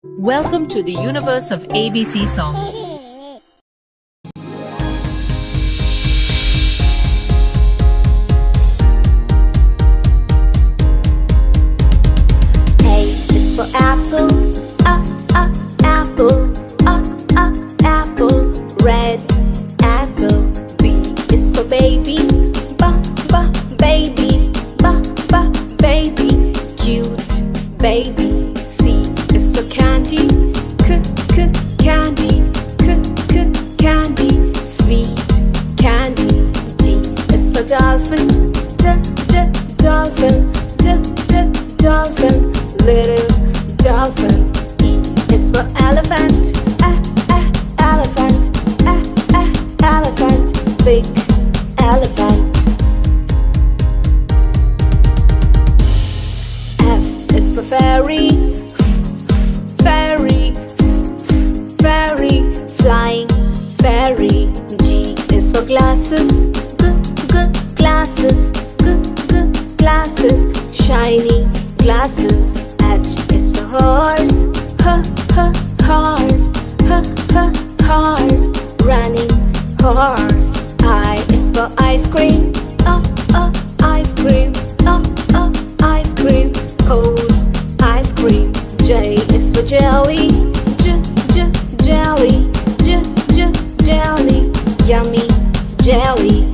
Welcome to the universe of ABC songs. A is for apple, apple, apple. Red apple. B is for baby, baby, baby. Cute baby. C is for candy, candy, candy. Sweet candy. D is for dolphin, dolphin, dolphin. Little dolphin. E is for elephant, elephant, elephant. Big elephant. F is for fairy, fairy, fairy. Flying fairy. G is for glasses, glasses, glasses. Shiny glasses. H is for horse, horse, horse. Running horse. I is for ice cream, ice cream, ice cream. Cold ice cream. J is for jelly, jelly, jelly. Yummy jelly.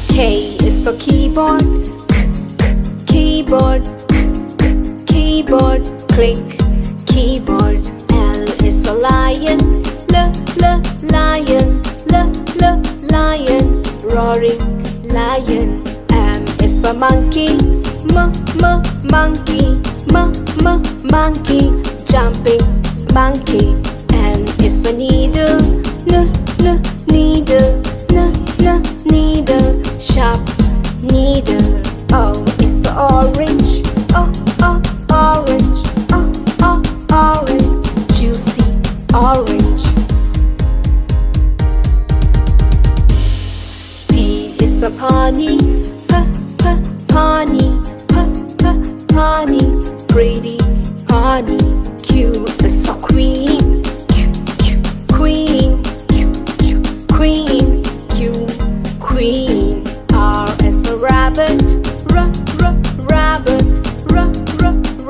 K is for keyboard, keyboard, keyboard. Click keyboard. L is for lion, lion, lion. Roaring lion. M is for monkey, monkey, monkey. Jumping monkey. N is for needle, needle, needle. Sharp needle. O is for orange, orange, orange. Juicy orange. P is for pony, pony, pony. Pretty pony. Q is for queen, queen, queen. Q, queen. R is for rabbit, rabbit,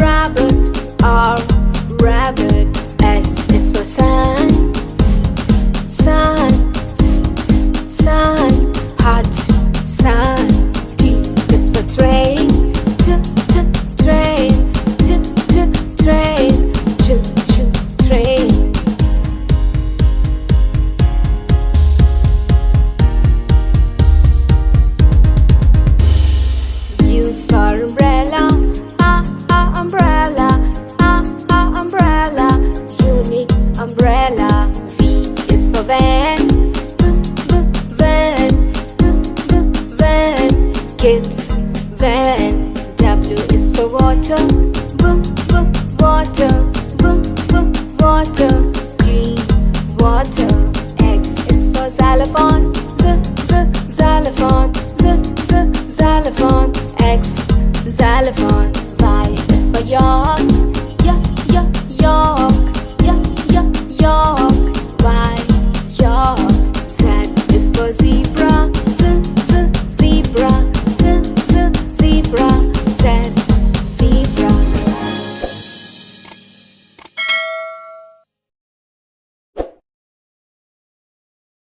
rabbit. R, rabbit. S is for sun, sun, sun. Hot sun. T is for train, train, train. Train. Use for umbrella, umbrella, umbrella. Unique umbrella. V is for van, van, van. Kids van. W is for water, water, water. Clean water. X is for xylophone, xylophone, xylophone. X, xylophone. Y is for yacht,